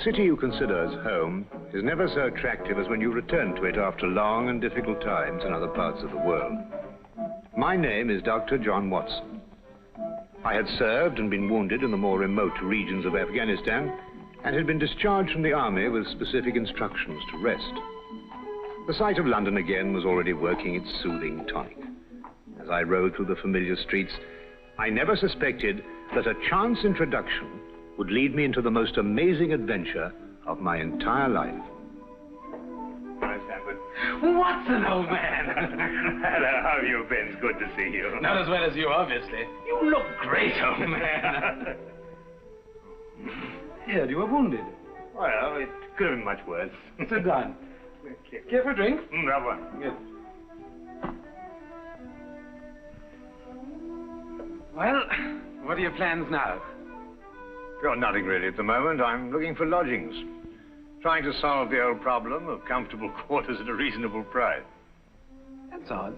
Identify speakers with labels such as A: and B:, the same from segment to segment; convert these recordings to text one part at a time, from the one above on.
A: city you consider as home is never so attractive as when you return to it after long and difficult times in other parts of the world. My name is Dr. John Watson. I had served and been wounded in the more remote regions of Afghanistan and had been discharged from the army with specific instructions to rest. The sight of London again was already working its soothing tonic. As I rode through the familiar streets, I never suspected that a chance introduction would lead me into the most amazing adventure of my entire life.
B: Hi, Stanford.
C: Watson, old man.
B: Hello, how have you been? It's good to see you.
C: Not as well as you, obviously. You look great, old man. Heard you were wounded.
B: Well, it could have been much worse.
C: Sit down. Care for a drink?
B: Have one.
C: Good. Well, what are your plans now?
A: Got nothing really at the moment. I'm looking for lodgings. Trying to solve the old problem of comfortable quarters at a reasonable price.
C: That's odd.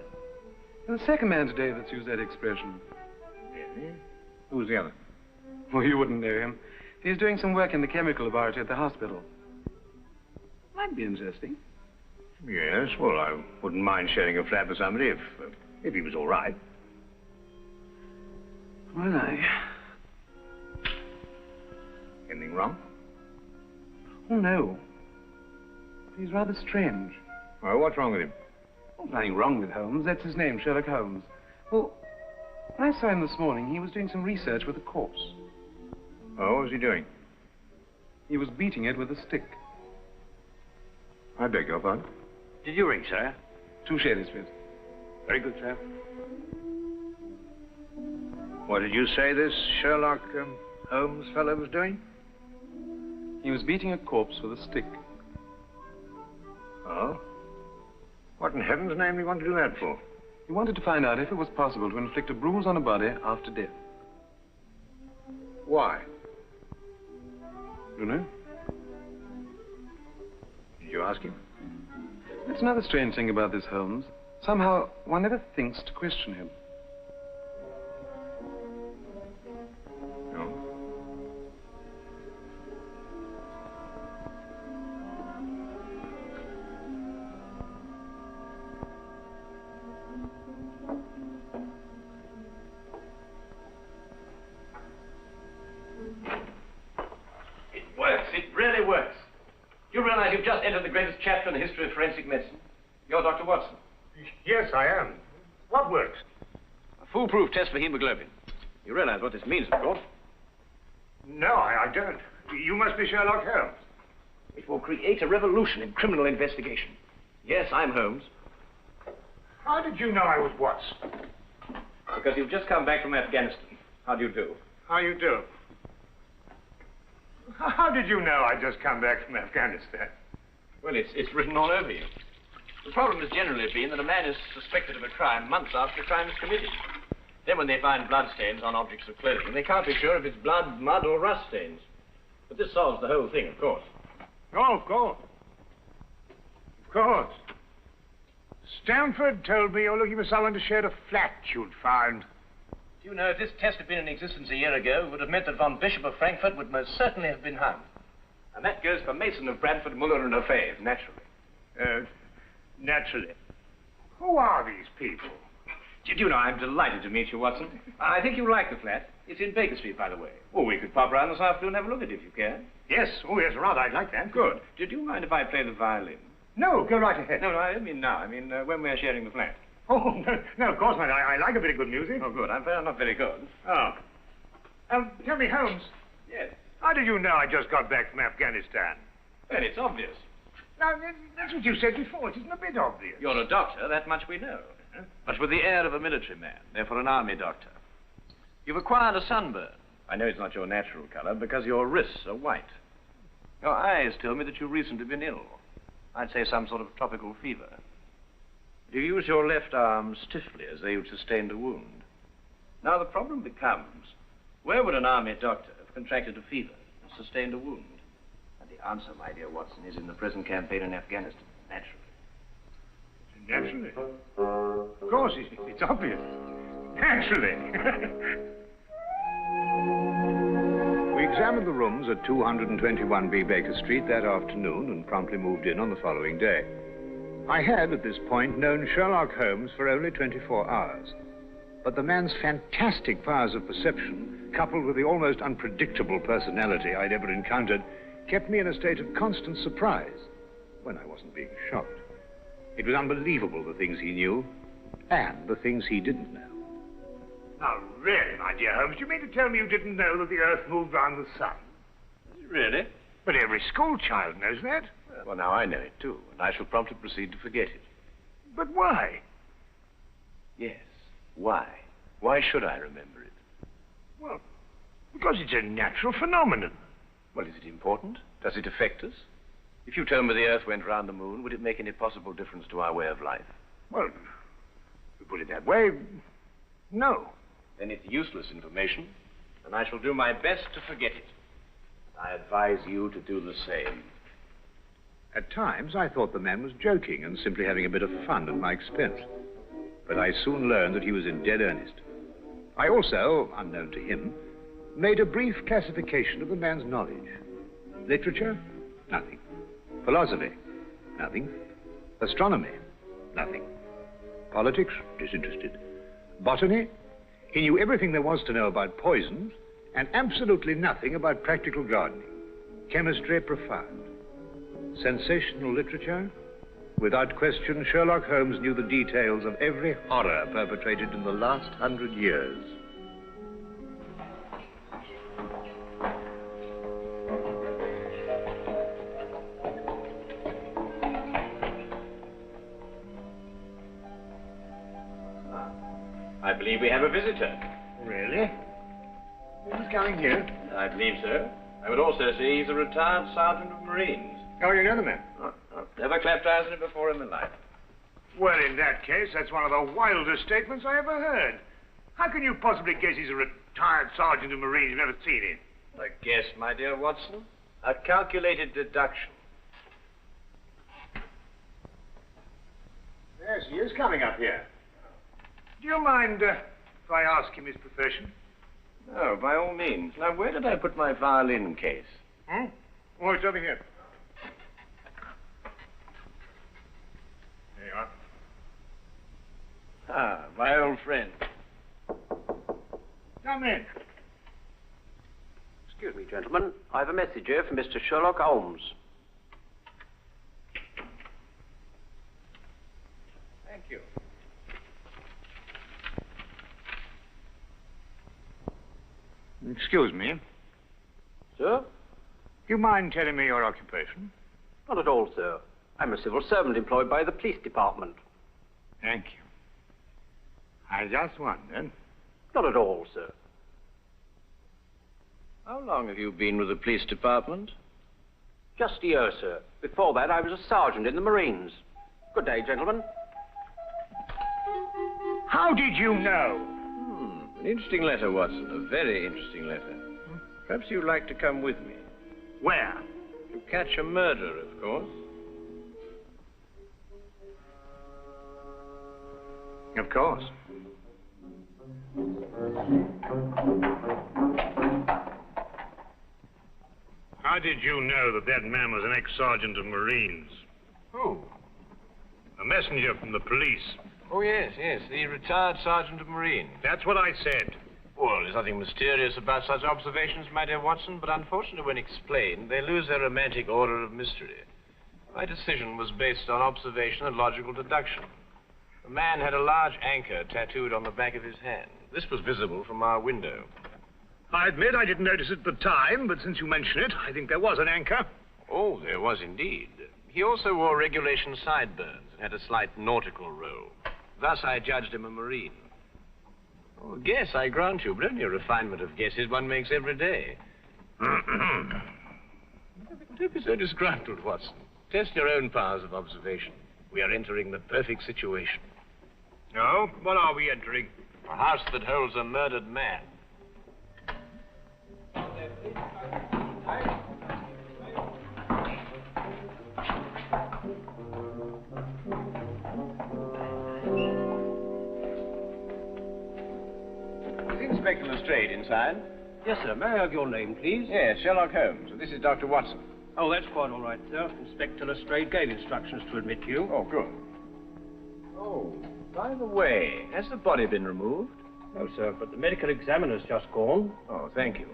C: You're the second man today that's used that expression.
A: Really? Who's the other?
C: Well, you wouldn't know him. He's doing some work in the chemical laboratory at the hospital. Might be interesting.
A: Yes, well, I wouldn't mind sharing a flat with somebody if he was all right.
C: Well,
A: Anything wrong?
C: Oh, no. He's rather strange.
A: Well, what's wrong with him?
C: Oh, nothing wrong with Holmes. That's his name, Sherlock Holmes. Well, when I saw him this morning, he was doing some research with a corpse.
A: Oh, what was he doing?
C: He was beating it with a stick.
A: I beg your pardon?
B: Did you ring, sir?
C: 2 sherries, please.
B: Very good, sir.
A: What did you say this Sherlock Holmes fellow was doing?
C: He was beating a corpse with a stick.
A: Oh? What in heaven's name do you want to do that for?
C: He wanted to find out if it was possible to inflict a bruise on a body after death.
A: Why?
C: You know?
A: Did you ask him?
C: That's another strange thing about this Holmes. Somehow, one never thinks to question him.
A: No.
D: It works. It really works. You realize you've just entered the greatest chapter in the history of forensic medicine? You're Dr. Watson.
A: Yes, I am. What works?
D: A foolproof test for hemoglobin. You realize what this means, of course.
A: No, I don't. You must be Sherlock Holmes.
D: It will create a revolution in criminal investigation. Yes, I'm Holmes.
A: How did you know I was Watson?
D: Because you've just come back from Afghanistan. How do you do?
A: How you do? How did you know I'd just come back from Afghanistan?
D: Well, it's written all over you. The problem has generally been that a man is suspected of a crime months after the crime is committed. Then when they find bloodstains on objects of clothing, they can't be sure if it's blood, mud, or rust stains. But this solves the whole thing, of course.
A: Oh, of course. Of course. Stanford told me you're looking for someone to share a flat you'd found.
D: Do you know, if this test had been in existence a year ago, it would have meant that von Bishop of Frankfurt would most certainly have been hung. And that goes for Mason of Bradford, Muller, and O'Fay, naturally.
A: Naturally. Who are these people?
D: Do you know, I'm delighted to meet you, Watson. I think you'll like the flat. It's in Baker Street, by the way. Oh, we could pop round this afternoon and have a look at it if you can.
A: Yes. Oh, yes, rather. I'd like that.
D: Good. Do you mind if I play the violin?
A: No, go right ahead.
D: No, I don't mean now. I mean when we're sharing the flat.
A: Oh, no, of course not. I like a bit of good music.
D: Oh, good. I'm not very good.
A: Oh. Tell me, Holmes.
D: Yes.
A: How did you know I just got back from Afghanistan?
D: Well, it's obvious.
A: Now, that's what you said before. It isn't a bit obvious.
D: You're a doctor, that much we know. But with the air of a military man, therefore an army doctor. You've acquired a sunburn. I know it's not your natural color because your wrists are white. Your eyes tell me that you've recently been ill. I'd say some sort of tropical fever. You use your left arm stiffly as though you'd sustained a wound. Now the problem becomes, where would an army doctor have contracted a fever and sustained a wound? And the answer, my dear Watson, is in the present campaign in Afghanistan, naturally.
A: Naturally. Of course, it's obvious. Naturally. We examined the rooms at 221B Baker Street that afternoon and promptly moved in on the following day. I had, at this point, known Sherlock Holmes for only 24 hours. But the man's fantastic powers of perception, coupled with the almost unpredictable personality I'd ever encountered, kept me in a state of constant surprise when I wasn't being shocked. It was unbelievable, the things he knew and the things he didn't know.
B: Now, really, my dear Holmes, do you mean to tell me you didn't know that the Earth moved round the sun?
D: Really?
B: But every school child knows that.
D: Well, now I know it, too, and I shall promptly proceed to forget it.
B: But why?
D: Yes. Why? Why should I remember it?
B: Well, because it's a natural phenomenon.
D: Well, is it important? Does it affect us? If you told me the Earth went round the moon, would it make any possible difference to our way of life?
B: Well, if you put it that way, no.
D: Then it's useless information, and I shall do my best to forget it. I advise you to do the same.
A: At times, I thought the man was joking and simply having a bit of fun at my expense. But I soon learned that he was in dead earnest. I also, unknown to him, made a brief classification of the man's knowledge. Literature? Nothing. Philosophy? Nothing. Astronomy? Nothing. Politics? Disinterested. Botany? He knew everything there was to know about poisons and absolutely nothing about practical gardening. Chemistry? Profound. Sensational literature? Without question, Sherlock Holmes knew the details of every horror perpetrated in the last 100 years.
D: I believe we have a visitor.
B: Really? Who's coming here?
D: I believe so. I would also say he's a retired sergeant of Marines.
B: Oh, you know the man?
D: Never clapped eyes on him before in my life.
B: Well, in that case, that's one of the wildest statements I ever heard. How can you possibly guess he's a retired sergeant of Marines? You've never seen him.
D: A guess, my dear Watson. A calculated deduction.
B: Yes, he is coming up here. Do you mind if I ask him his profession?
D: No, by all means. Now, where did I put my violin case?
B: Hmm? Oh, it's over here. There you are.
D: Ah, my old friend.
B: Come in.
E: Excuse me, gentlemen. I have a message here from Mr. Sherlock Holmes.
D: Thank you.
B: Excuse me.
E: Sir?
B: Do you mind telling me your occupation?
E: Not at all, sir. I'm a civil servant employed by the police department.
B: Thank you. I just wondered.
E: Not at all, sir.
D: How long have you been with the police department?
E: Just a year, sir. Before that, I was a sergeant in the Marines. Good day, gentlemen.
B: How did you know?
D: An interesting letter, Watson. A very interesting letter. Perhaps you'd like to come with me.
B: Where?
D: To catch a murderer, of course.
B: Of course. How did you know that that man was an ex-sergeant of Marines?
D: Who?
B: A messenger from the police.
D: Oh, yes, the retired sergeant of Marines.
B: That's what I said.
D: Well, there's nothing mysterious about such observations, my dear Watson, but unfortunately, when explained, they lose their romantic order of mystery. My decision was based on observation and logical deduction. The man had a large anchor tattooed on the back of his hand. This was visible from our window.
B: I admit I didn't notice it at the time, but since you mention it, I think there was an anchor.
D: Oh, there was indeed. He also wore regulation sideburns and had a slight nautical roll. Thus, I judged him a Marine. Oh, guess, I grant you, but only a refinement of guesses one makes every day. Don't be so disgruntled, Watson. Test your own powers of observation. We are entering the perfect situation.
B: No? What are we entering?
D: A house that holds a murdered man. Is Inspector Lestrade inside?
F: Yes, sir. May I have your name, please?
D: Yes, Sherlock Holmes. This is Dr. Watson.
F: Oh, that's quite all right, sir. Inspector Lestrade gave instructions to admit you.
D: Oh, good. Oh, by the way, has the body been removed?
F: No, sir, but the medical examiner's just gone.
D: Oh, thank you.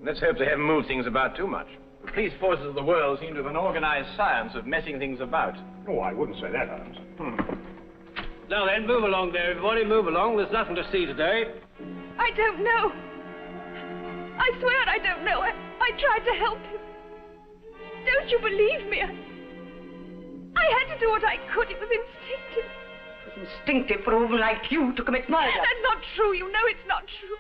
D: Let's hope they haven't moved things about too much. The police forces of the world seem to have an organized science of messing things about.
B: Oh, I wouldn't say that, Holmes.
F: Now then, move along there, everybody. Move along. There's nothing to see today.
G: I don't know. I swear I don't know. I tried to help him. Don't you believe me? I had to do what I could. It was instinctive.
H: It was instinctive for a woman like you to commit murder.
G: That's not true. You know it's not true.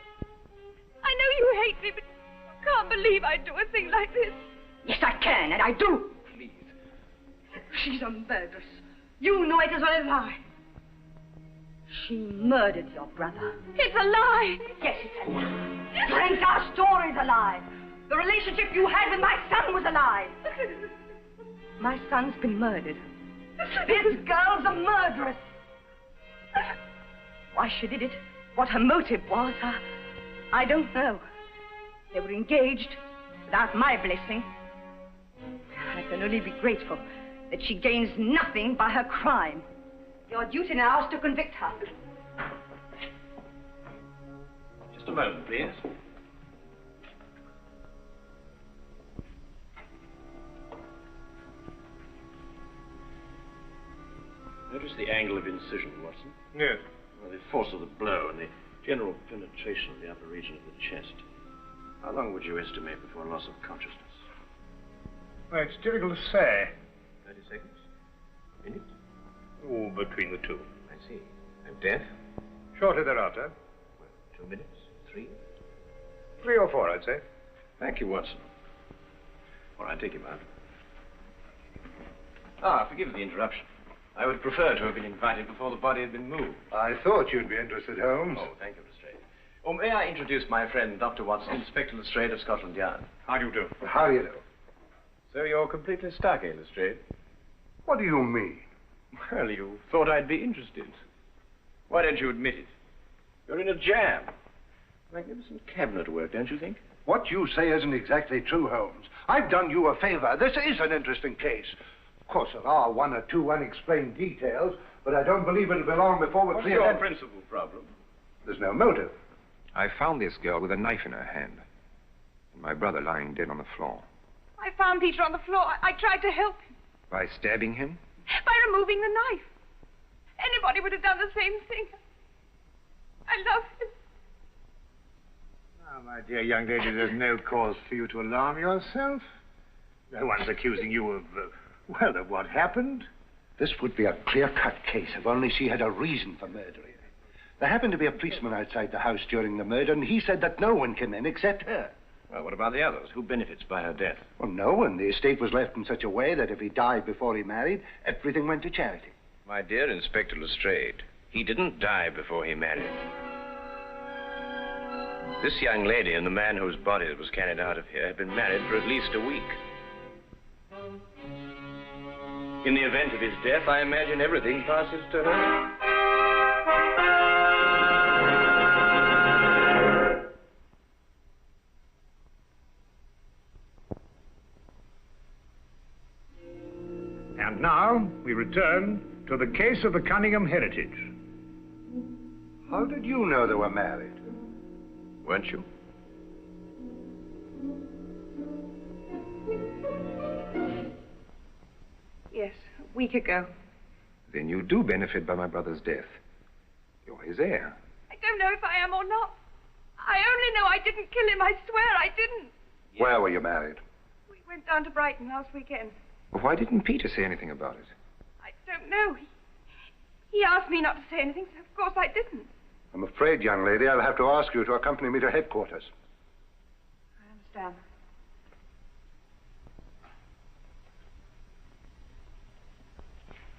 G: I know you hate me, but you can't believe I'd do a thing like this.
H: Yes, I can, and I do.
D: Please.
H: She's a murderess. You know it as well as I. She murdered your brother.
G: It's a lie.
H: Yes, it's a lie. Your entire story's a lie. The relationship you had with my son was a lie. My son's been murdered. This girl's a murderess. Why she did it, what her motive was, I don't know. They were engaged without my blessing. I can only be grateful that she gains nothing by her crime. Your duty now is to convict her.
D: Just a moment, please. Notice the angle of incision, Watson.
B: Yes.
D: Well, the force of the blow and the general penetration of the upper region of the chest. How long would you estimate before loss of consciousness?
B: Well, it's difficult to say.
D: 30 seconds? A minute?
B: Oh, between the two.
D: I see. And death?
B: Shortly thereafter.
D: Well, 2 minutes? 3?
B: 3 or 4, I'd say.
D: Thank you, Watson. All right, take him out. Ah, forgive the interruption. I would prefer to have been invited before the body had been moved.
B: I thought you'd be interested, Holmes.
D: Oh, thank you, Lestrade. Oh, may I introduce my friend, Dr. Watson, Inspector Lestrade of Scotland Yard.
B: How do you do?
A: How do you do?
D: So you're completely stuck, eh, Lestrade?
A: What do you mean?
D: Well, you thought I'd be interested. Why don't you admit it? You're in a jam. Magnificent cabinet work, don't you think?
A: What you say isn't exactly true, Holmes. I've done you a favor. This is an interesting case. Of course, there are 1 or 2 unexplained details, but I don't believe it'll be long before we're
D: What's
A: clear.
D: your principal problem?
A: There's no motive.
I: I found this girl with a knife in her hand, and my brother lying dead on the floor.
G: I found Peter on the floor. I tried to help him
I: By stabbing him?
G: by removing the knife. Anybody would have done the same thing. I love him.
B: Now, my dear young lady, there's no cause for you to alarm yourself. No one's accusing you of, of what happened.
A: This would be a clear-cut case if only she had a reason for murdering her. There happened to be a policeman outside the house during the murder, and he said that no one came in except her.
D: Well, what about the others? Who benefits by her death?
A: Well, no one. The estate was left in such a way that if he died before he married, everything went to charity.
I: My dear Inspector Lestrade, he didn't die before he married. This young lady and the man whose body was carried out of here had been married for at least a week. In the event of his death, I imagine everything passes to her.
B: And now we return to the case of the Cunningham heritage.
A: How did you know they were married?
I: Weren't you?
G: Yes, a week ago.
I: Then you do benefit by my brother's death. You're his heir.
G: I don't know if I am or not. I only know I didn't kill him. I swear I didn't.
A: Where were you married?
G: We went down to Brighton last weekend.
I: Well, why didn't Peter say anything about it?
G: I don't know. He asked me not to say anything, so of course I didn't.
A: I'm afraid, young lady, I'll have to ask you to accompany me to headquarters.
G: I understand.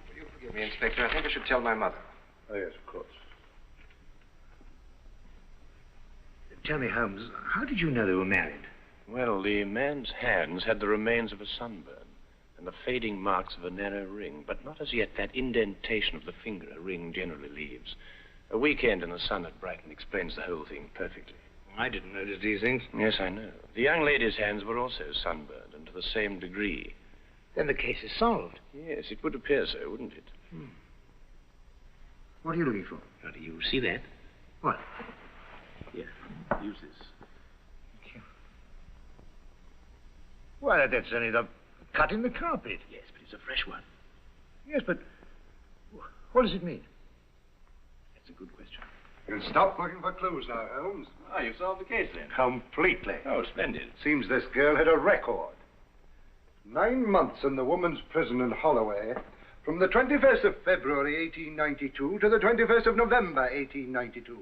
I: Will you forgive me, Inspector? I think I should tell my mother.
A: Oh, yes, of course.
B: Tell me, Holmes, how did you know they were married?
D: Well, the man's hands had the remains of a sunburn and the fading marks of a narrow ring, but not as yet that indentation of the finger a ring generally leaves. A weekend in the sun at Brighton explains the whole thing perfectly.
A: I didn't notice these things.
I: Yes, I know. The young lady's hands were also sunburned, and to the same degree.
A: Then the case is solved.
I: Yes, it would appear so, wouldn't it?
A: What are you looking for? How do you see that? What?
I: Here, use this.
A: Thank you. Why, that's only the cut in the carpet.
I: Yes, but it's a fresh one.
A: Yes, but what does it mean?
I: That's a good question.
J: You'll stop looking for clues now, Holmes.
D: Ah, you've solved the case then.
J: Completely.
D: Oh, splendid.
J: Seems this girl had a record. 9 months in the woman's prison in Holloway, from the 21st of February, 1892, to the 21st of November, 1892.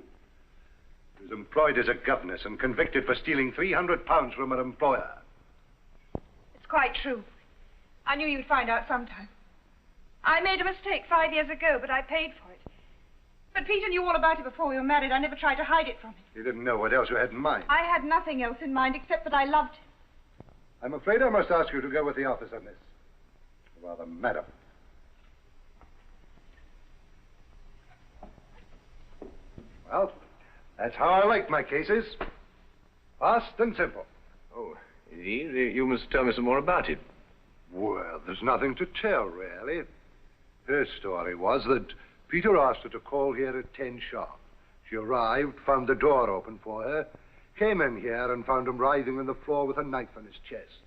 J: She was employed as a governess and convicted for stealing £300 from her employer.
G: It's quite true. I knew you'd find out sometime. I made a mistake 5 years ago, but I paid for it. But Peter knew all about it before we were married. I never tried to hide it from him.
J: You didn't know what else you had in mind.
G: I had nothing else in mind except that I loved him.
J: I'm afraid I must ask you to go with the officer, miss. Rather, madam. Well, that's how I like my cases. Fast and simple.
I: Oh, indeed? You must tell me some more about it.
J: Well, there's nothing to tell, really. Her story was that Peter asked her to call here at 10 sharp. She arrived, found the door open for her, came in here and found him writhing on the floor with a knife in his chest.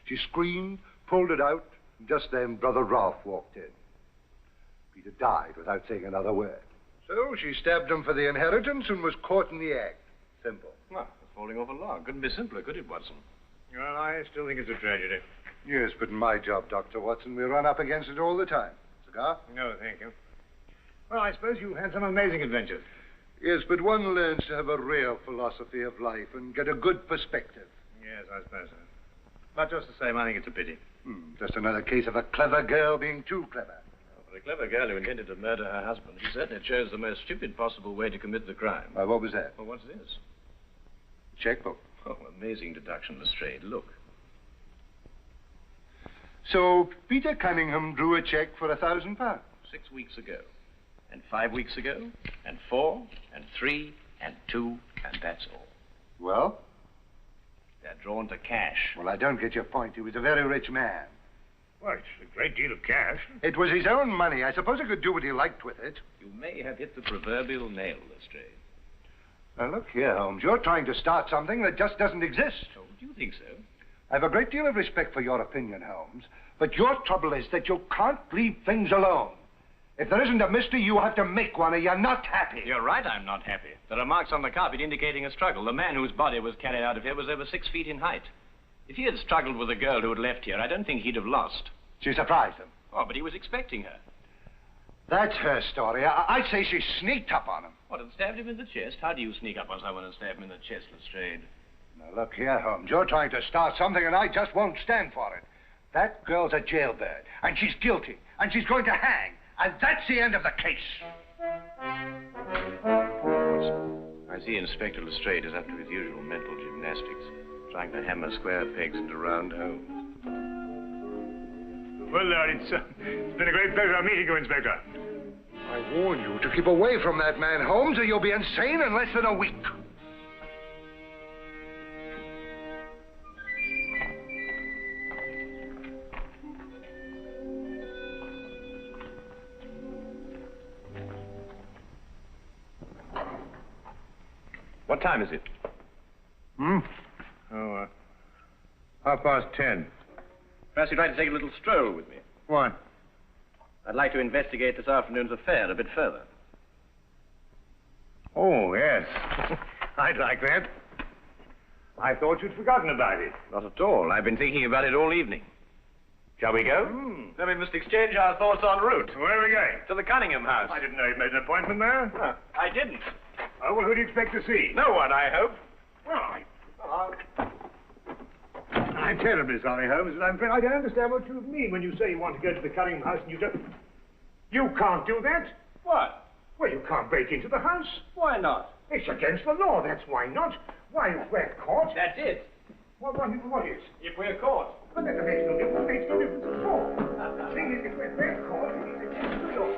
J: She screamed, pulled it out, and just then Brother Ralph walked in. Peter died without saying another word. So she stabbed him for the inheritance and was caught in the act. Simple.
D: Well, it's falling off a log. Couldn't be simpler, could it, Watson?
A: Well, I still think it's a tragedy.
J: Yes, but in my job, Dr. Watson, we run up against it all the time. Cigar?
A: No, thank you. Well, I suppose you've had some amazing adventures.
J: Yes, but one learns to have a real philosophy of life and get a good perspective.
A: Yes, I suppose so. But just the same, I think it's a pity.
J: Just another case of a clever girl being too clever.
D: For a clever girl who intended to murder her husband, she certainly chose the most stupid possible way to commit the crime.
J: Why, what was that?
D: Well, what's this?
J: Checkbook.
D: Oh, amazing deduction, Lestrade. Look.
J: So Peter Cunningham drew a check for £1,000.
D: 6 weeks ago. And 5 weeks ago. And 4. And 3. And 2. And that's all.
J: Well?
D: They're drawn to cash.
J: Well, I don't get your point. He was a very rich man.
B: Well, it's a great deal of cash.
J: It was his own money. I suppose he could do what he liked with it.
D: You may have hit the proverbial nail, Lestrade.
J: Now, look here, Holmes. You're trying to start something that just doesn't exist.
D: Oh, do you think so?
J: I have a great deal of respect for your opinion, Holmes, but your trouble is that you can't leave things alone. If there isn't a mystery, you have to make one, or you're not happy.
D: You're right, I'm not happy. There are marks on the carpet indicating a struggle. The man whose body was carried out of here was over 6 feet in height. If he had struggled with the girl who had left here, I don't think he'd have lost.
J: She surprised him.
D: Oh, but he was expecting her.
J: That's her story. I'd say she sneaked up on him.
D: What, and stabbed him in the chest? How do you sneak up on someone and stab him in the chest, Lestrade?
J: Now, look here, Holmes. You're trying to start something, and I just won't stand for it. That girl's a jailbird, and she's guilty, and she's going to hang. And that's the end of the case.
I: I see Inspector Lestrade is up to his usual mental gymnastics, trying to hammer square pegs into round holes.
B: Well, Lord, it's been a great pleasure meeting you, Inspector.
J: I warn you to keep away from that man, Holmes, or you'll be insane in less than a week.
I: What time is it?
A: Oh, 10:30.
D: Perhaps you'd like to take a little stroll with me.
A: Why?
D: I'd like to investigate this afternoon's affair a bit further.
B: Oh, yes. I'd like that. I thought you'd forgotten about it.
D: Not at all. I've been thinking about it all evening. Shall we go? Then we must exchange our thoughts en route.
B: Where are we going?
D: To the Cunningham house.
B: I didn't know you'd made an appointment there.
D: I didn't.
B: Oh, well, who do you expect to see?
D: No one, I hope.
B: Well, I'm terribly sorry, Holmes, but I'm afraid I don't understand what you mean when you say you want to go to the Cunningham house and you don't... You can't do that.
D: What?
B: Well, you can't break into the house.
D: Why not?
B: It's against the law, that's why not. Why, if we're caught...
D: That's it.
B: What is?
D: If we're caught.
B: But that makes no difference. It makes no difference at all. The thing is, if we're caught, it's against the law.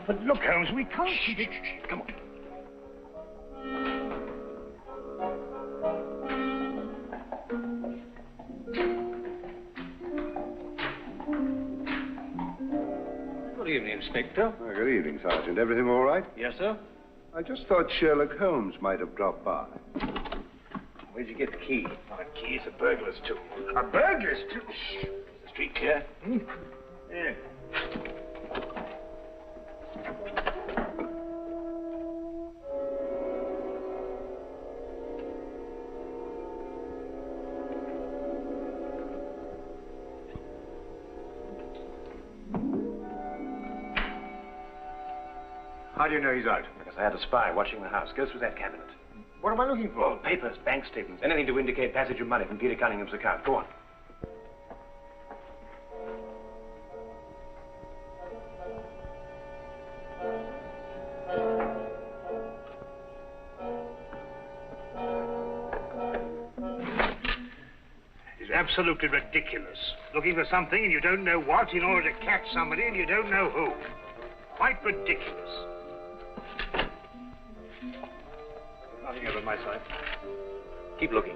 B: But look, Holmes, we can't keep it. Come on.
F: Good evening, Inspector.
J: Oh, good evening, Sergeant. Everything all right?
F: Yes, sir?
J: I just thought Sherlock Holmes might have dropped by.
I: Where'd you get the key?
B: Oh, the key is a burglar's tool. A burglar's tool?
I: Is the street clear?
B: Yeah. How do you know he's out?
I: Because I had a spy watching the house. Go through that cabinet.
B: What am I looking for?
I: Papers, bank statements, anything to indicate passage of money from Peter Cunningham's account. Go on.
B: It's absolutely ridiculous. Looking for something and you don't know what in order to catch somebody and you don't know who. Quite ridiculous. Nothing over my side.
I: Keep looking.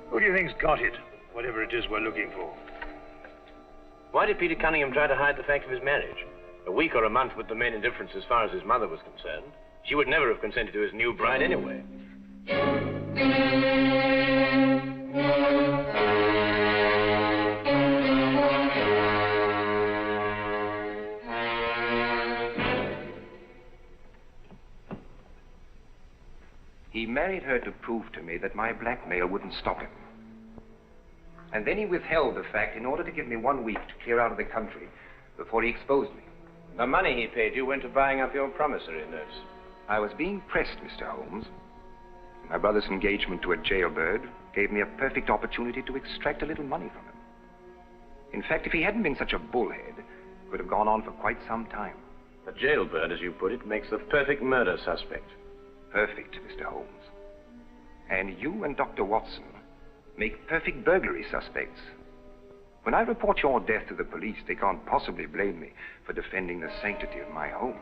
B: Who do you think's got it? Whatever it is we're looking for.
I: Why did Peter Cunningham try to hide the fact of his marriage? A week or a month would have made a difference as far as his mother was concerned. She would never have consented to his new bride anyway.
C: He married her to prove to me that my blackmail wouldn't stop him. And then he withheld the fact in order to give me 1 week to clear out of the country before he exposed me.
I: The money he paid you went to buying up your promissory notes.
C: I was being pressed, Mr. Holmes. My brother's engagement to a jailbird gave me a perfect opportunity to extract a little money from him. In fact, if he hadn't been such a bullhead, it could have gone on for quite some time.
I: The jailbird, as you put it, makes the perfect murder suspect.
C: Perfect, Mr. Holmes. And you and Dr. Watson make perfect burglary suspects. When I report your death to the police, they can't possibly blame me for defending the sanctity of my home.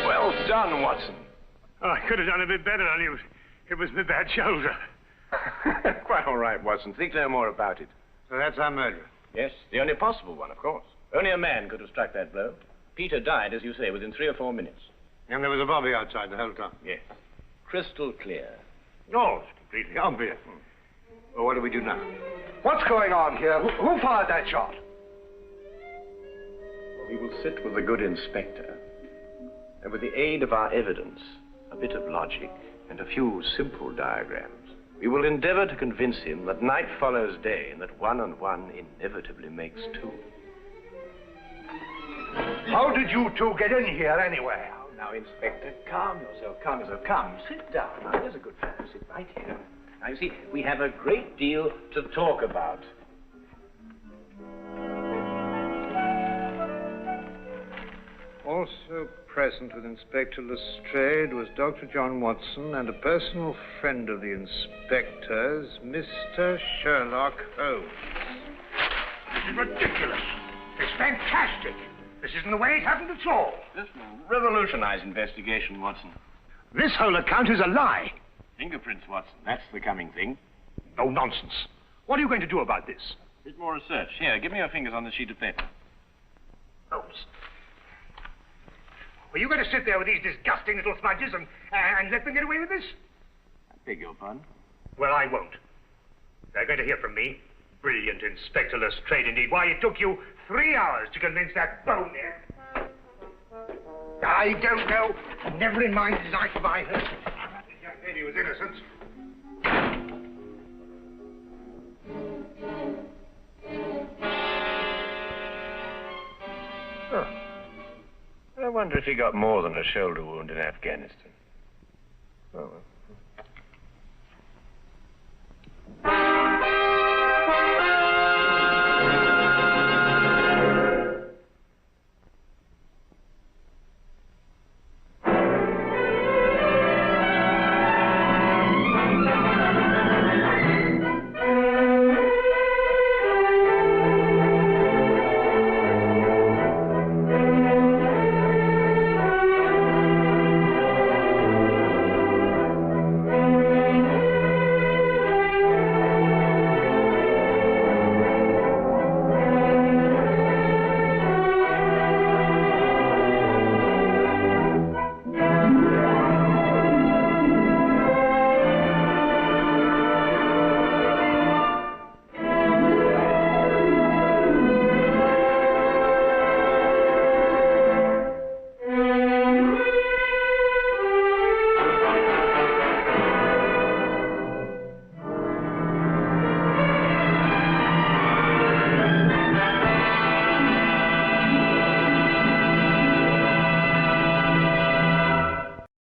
I: Well done, Watson.
B: Oh, I could have done a bit better, only it was my bad shoulder.
I: Quite all right, Watson. Think no more about it.
B: So that's our murderer.
I: Yes, the only possible one, of course. Only a man could have struck that blow. Peter died, as you say, within 3 or 4 minutes.
B: And there was a bobby outside the whole time.
I: Yes. Crystal clear.
B: No, it's completely obvious. Well, what do we do now?
J: What's going on here? Who fired that shot?
I: We will sit with the good inspector, and with the aid of our evidence, a bit of logic, and a few simple diagrams, we will endeavor to convince him that night follows day and that 1 and 1 inevitably makes 2.
J: How did you two get in here anyway?
I: Oh, now, Inspector, calm yourself, calm yourself. Come, sit down. Now, here's a good fellow. Sit right here. Now, you see, we have a great deal to talk about.
A: Also present with Inspector Lestrade was Dr. John Watson and a personal friend of the inspector's, Mr. Sherlock Holmes.
B: This is ridiculous. It's fantastic. This isn't the way it happened at all.
I: This will revolutionize investigation, Watson.
B: This whole account is a lie.
I: Fingerprints, Watson. That's the coming thing.
B: No nonsense. What are you going to do about this?
I: A bit more research. Here, give me your fingers on this sheet of paper.
B: Holmes. Were you going to sit there with these disgusting little smudges and let them get away with this?
I: I beg your pardon?
B: Well, I won't. They're going to hear from me. Brilliant Inspector Lestrade, indeed. Why, it took you 3 hours to convince that bonehead. I don't know. Never in mind his life have I heard. This young lady was innocent.
I: I wonder if he got more than a shoulder wound in Afghanistan.